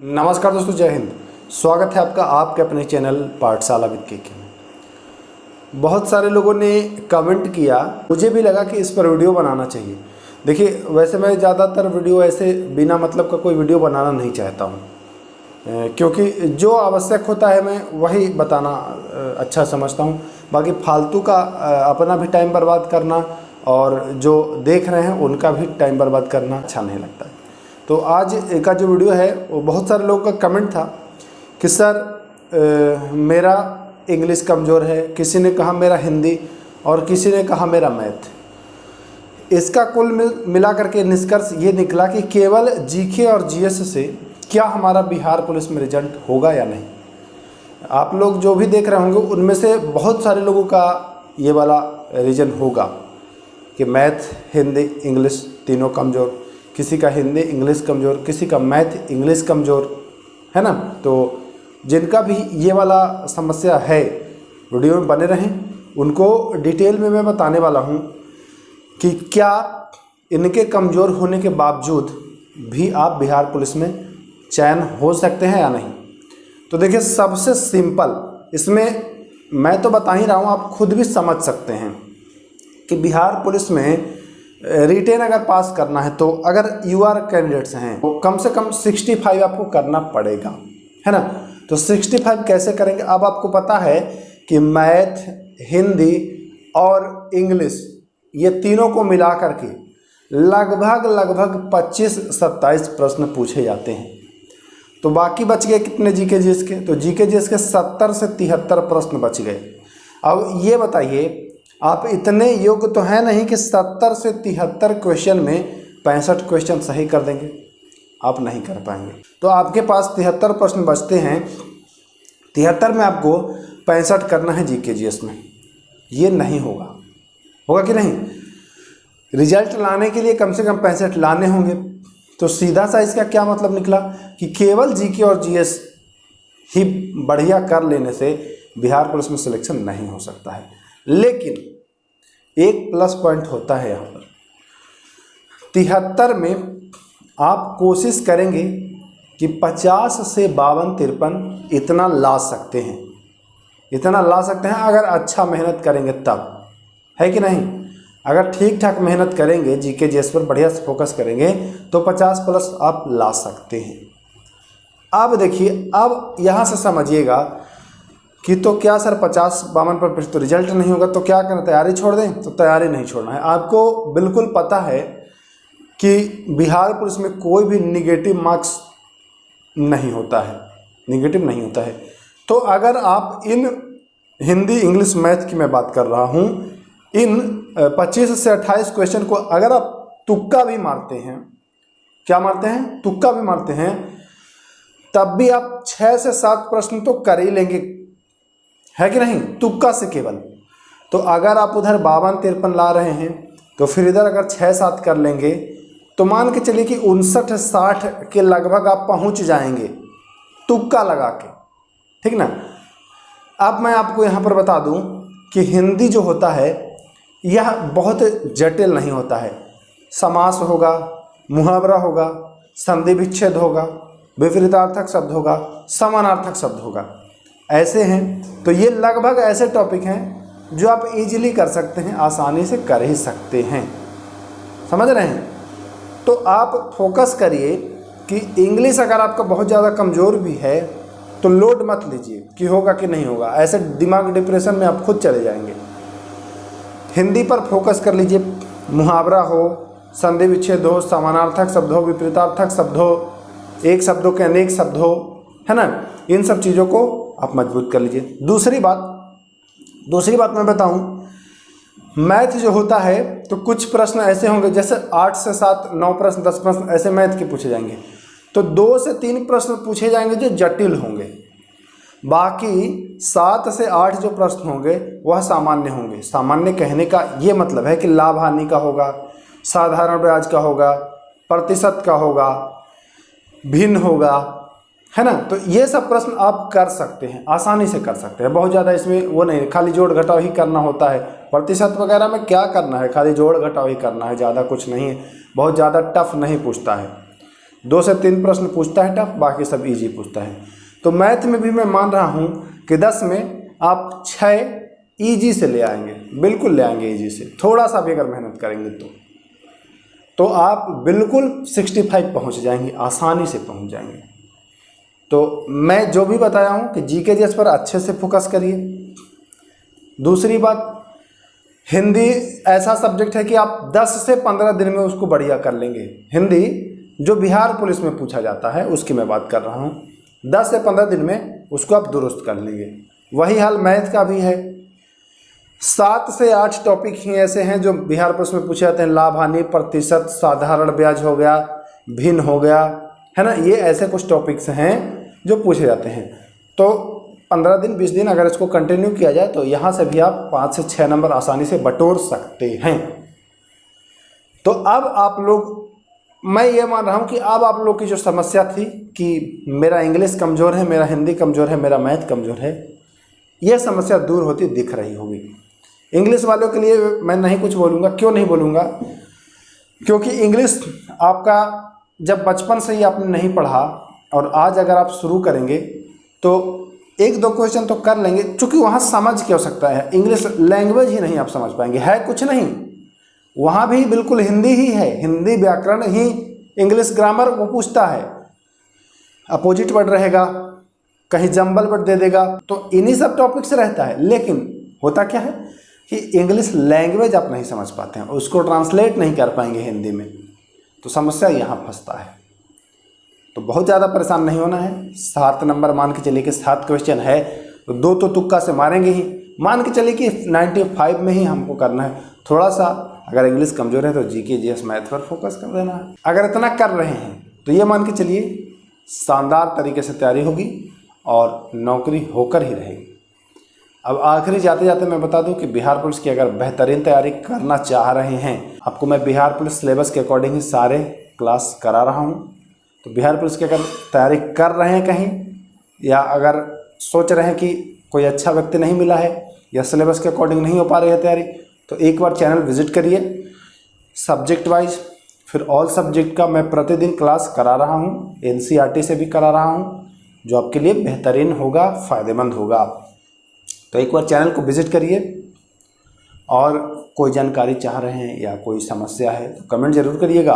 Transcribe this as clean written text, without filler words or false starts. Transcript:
नमस्कार दोस्तों, जय हिंद। स्वागत है आपका आपके अपने चैनल पाठशाला विद के में। बहुत सारे लोगों ने कमेंट किया, मुझे भी लगा कि इस पर वीडियो बनाना चाहिए। देखिए, वैसे मैं ज़्यादातर वीडियो ऐसे बिना मतलब का कोई वीडियो बनाना नहीं चाहता हूँ, क्योंकि जो आवश्यक होता है मैं वही बताना अच्छा समझता हूँ। बाकी फालतू का अपना भी टाइम बर्बाद करना और जो देख रहे हैं उनका भी टाइम बर्बाद करना अच्छा नहीं लगता है। तो आज का जो वीडियो है वो बहुत सारे लोगों का कमेंट था कि सर मेरा इंग्लिश कमज़ोर है, किसी ने कहा मेरा हिंदी और किसी ने कहा मेरा मैथ। इसका कुल मिला करके निष्कर्ष ये निकला कि केवल जीके और जीएस से क्या हमारा बिहार पुलिस में रिजल्ट होगा या नहीं। आप लोग जो भी देख रहे होंगे उनमें से बहुत सारे लोगों का ये वाला रीजन होगा कि मैथ, हिंदी, इंग्लिश तीनों कमज़ोर, किसी का हिंदी इंग्लिश कमज़ोर, किसी का मैथ इंग्लिश कमज़ोर, है ना। तो जिनका भी ये वाला समस्या है वीडियो में बने रहें, उनको डिटेल में मैं बताने वाला हूँ कि क्या इनके कमज़ोर होने के बावजूद भी आप बिहार पुलिस में चयन हो सकते हैं या नहीं। तो देखिए, सबसे सिंपल इसमें मैं तो बता ही रहा हूँ, आप खुद भी समझ सकते हैं कि बिहार पुलिस में रिटेन अगर पास करना है तो अगर यूआर कैंडिडेट्स हैं तो कम से कम 65 आपको करना पड़ेगा, है ना। तो 65 कैसे करेंगे। अब आपको पता है कि मैथ, हिंदी और इंग्लिश ये तीनों को मिला करके लगभग 25-27 प्रश्न पूछे जाते हैं। तो बाकी बच गए कितने जीके जीएस के, तो जीके जीएस के 70 से 73 प्रश्न बच गए। अब ये बताइए, आप इतने योग्य तो हैं नहीं कि 70 से 73 क्वेश्चन में 65 क्वेश्चन सही कर देंगे, आप नहीं कर पाएंगे। तो आपके पास 73 प्रश्न बचते हैं, 73 में आपको 65 करना है जीके जीएस में। ये नहीं होगा, होगा कि नहीं। रिजल्ट लाने के लिए कम से कम 65 लाने होंगे। तो सीधा सा इसका क्या मतलब निकला कि केवल जीके और जीएस ही बढ़िया कर लेने से बिहार पुलिस में सिलेक्शन नहीं हो सकता है। लेकिन एक प्लस पॉइंट होता है यहाँ पर, 73 में आप कोशिश करेंगे कि 50 से 52-53 इतना ला सकते हैं, इतना ला सकते हैं अगर अच्छा मेहनत करेंगे तब, है कि नहीं। अगर ठीक ठाक मेहनत करेंगे, जीके जीएस पर बढ़िया से फोकस करेंगे तो 50 प्लस आप ला सकते हैं। अब देखिए, अब यहाँ से समझिएगा कि तो क्या सर 50-52 पर तो रिजल्ट नहीं होगा, तो क्या करना, तैयारी छोड़ दें। तो तैयारी नहीं छोड़ना है। आपको बिल्कुल पता है कि बिहार पुलिस में कोई भी निगेटिव मार्क्स नहीं होता है, निगेटिव नहीं होता है। तो अगर आप इन हिंदी, इंग्लिश, मैथ की मैं बात कर रहा हूँ, इन 25 से 28 क्वेश्चन को अगर आप तुक्का भी मारते हैं, क्या मारते हैं, तुक्का भी मारते हैं, तब भी आप 6 से 7 प्रश्न तो कर ही लेंगे, है कि नहीं, तुक्का से केवल। तो अगर आप उधर 52-53 ला रहे हैं तो फिर इधर अगर 6-7 कर लेंगे तो मान के चलिए कि 59-60 के लगभग आप पहुंच जाएंगे, तुक्का लगा के, ठीक ना। अब मैं आपको यहाँ पर बता दूं कि हिंदी जो होता है यह बहुत जटिल नहीं होता है। समास होगा, मुहावरा होगा, संधि विच्छेद होगा, विपरीतार्थक शब्द होगा, समानार्थक शब्द होगा, ऐसे हैं। तो ये लगभग ऐसे टॉपिक हैं जो आप इजीली कर सकते हैं, आसानी से कर ही सकते हैं, समझ रहे हैं। तो आप फोकस करिए कि इंग्लिश अगर आपका बहुत ज़्यादा कमज़ोर भी है तो लोड मत लीजिए कि होगा कि नहीं होगा, ऐसे दिमाग डिप्रेशन में आप खुद चले जाएंगे। हिंदी पर फोकस कर लीजिए, मुहावरा हो, संधि विच्छेद हो, समानार्थक शब्द हो, विपरीतार्थक शब्द हो, एक शब्दों के अनेक शब्द हो, है ना। इन सब चीज़ों को आप मजबूत कर लीजिए। दूसरी बात मैं बताऊं, मैथ जो होता है तो कुछ प्रश्न ऐसे होंगे, जैसे 8 से 7, 9 प्रश्न, 10 प्रश्न ऐसे मैथ के पूछे जाएंगे। तो 2 से 3 प्रश्न पूछे जाएंगे जो जटिल होंगे, बाकी 7 से 8 जो प्रश्न होंगे वह सामान्य होंगे। सामान्य कहने का ये मतलब है कि लाभ हानि का होगा, साधारण ब्याज का होगा, प्रतिशत का होगा, भिन्न होगा, है ना। तो ये सब प्रश्न आप कर सकते हैं, आसानी से कर सकते हैं। बहुत ज़्यादा इसमें वो नहीं, खाली जोड़ घटाव ही करना होता है। प्रतिशत वगैरह में क्या करना है, खाली जोड़ घटाव ही करना है, ज़्यादा कुछ नहीं है, बहुत ज़्यादा टफ नहीं पूछता है। 2 से 3 प्रश्न पूछता है टफ, बाकी सब इजी पूछता है। तो मैथ में भी मैं मान रहा हूँ कि 10 में आप 6 इजी से ले आएंगे, बिल्कुल ले आएंगे इजी से, थोड़ा सा भी अगर मेहनत करेंगे तो आप बिल्कुल 65 पहुँच जाएंगे, आसानी से पहुँच जाएंगे। तो मैं जो भी बताया हूँ कि जीके जीएस पर अच्छे से फोकस करिए। दूसरी बात, हिंदी ऐसा सब्जेक्ट है कि आप 10 से 15 दिन में उसको बढ़िया कर लेंगे। हिंदी जो बिहार पुलिस में पूछा जाता है उसकी मैं बात कर रहा हूँ, 10 से 15 दिन में उसको आप दुरुस्त कर लेंगे। वही हाल मैथ का भी है। 7 से 8 टॉपिक ही ऐसे हैं जो बिहार पुलिस में पूछे जाते हैं। लाभ हानि प्रतिशत, साधारण ब्याज हो गया, भिन्न हो गया, है ना, ये ऐसे कुछ टॉपिक्स हैं जो पूछे जाते हैं। तो 15 दिन 20 दिन अगर इसको कंटिन्यू किया जाए तो यहाँ से भी आप 5 से 6 नंबर आसानी से बटोर सकते हैं। तो अब आप लोग, मैं ये मान रहा हूँ कि अब आप लोग की जो समस्या थी कि मेरा इंग्लिश कमज़ोर है, मेरा हिंदी कमज़ोर है, मेरा मैथ कमज़ोर है, ये समस्या दूर होती दिख रही होगी। इंग्लिश वालों के लिए मैं नहीं कुछ बोलूँगा। क्यों नहीं बोलूँगा? क्योंकि इंग्लिश आपका जब बचपन से ही आपने नहीं पढ़ा और आज अगर आप शुरू करेंगे तो 1-2 क्वेश्चन तो कर लेंगे, चूँकि वहाँ समझ क्या हो सकता है, इंग्लिश लैंग्वेज ही नहीं आप समझ पाएंगे, है कुछ नहीं, वहाँ भी बिल्कुल हिंदी ही है, हिंदी व्याकरण ही, इंग्लिश ग्रामर वो पूछता है, अपोजिट वर्ड रहेगा, कहीं जंबल वर्ड दे देगा, तो इन्हीं सब टॉपिक से रहता है। लेकिन होता क्या है कि इंग्लिश लैंग्वेज आप नहीं समझ पाते हैं, उसको ट्रांसलेट नहीं कर पाएंगे हिंदी में, तो समस्या यहाँ फंसता है। तो बहुत ज़्यादा परेशान नहीं होना है। 7 नंबर मान के चलिए कि 7 क्वेश्चन है तो 2 तो तुक्का से मारेंगे ही, मान के चलिए कि 95 में ही हमको करना है। थोड़ा सा अगर इंग्लिश कमज़ोर है तो जीके जीएस मैथ पर फोकस कर देना है। अगर इतना कर रहे हैं तो ये मान के चलिए शानदार तरीके से तैयारी होगी और नौकरी होकर ही रहेगी। अब आखिरी जाते जाते मैं बता दूं कि बिहार पुलिस की अगर बेहतरीन तैयारी करना चाह रहे हैं, आपको मैं बिहार पुलिस सिलेबस के अकॉर्डिंग ही सारे क्लास करा रहा हूं। तो बिहार पुलिस की अगर तैयारी कर रहे हैं कहीं, या अगर सोच रहे हैं कि कोई अच्छा व्यक्ति नहीं मिला है या सिलेबस के अकॉर्डिंग नहीं हो पा रही है तैयारी, तो एक बार चैनल विजिट करिए। सब्जेक्ट वाइज फिर ऑल सब्जेक्ट का मैं प्रतिदिन क्लास करा रहा हूँ, एनसीईआरटी से भी करा रहा हूँ, जो आपके लिए बेहतरीन होगा, फ़ायदेमंद होगा। तो एक बार चैनल को विजिट करिए। और कोई जानकारी चाह रहे हैं या कोई समस्या है तो कमेंट ज़रूर करिएगा।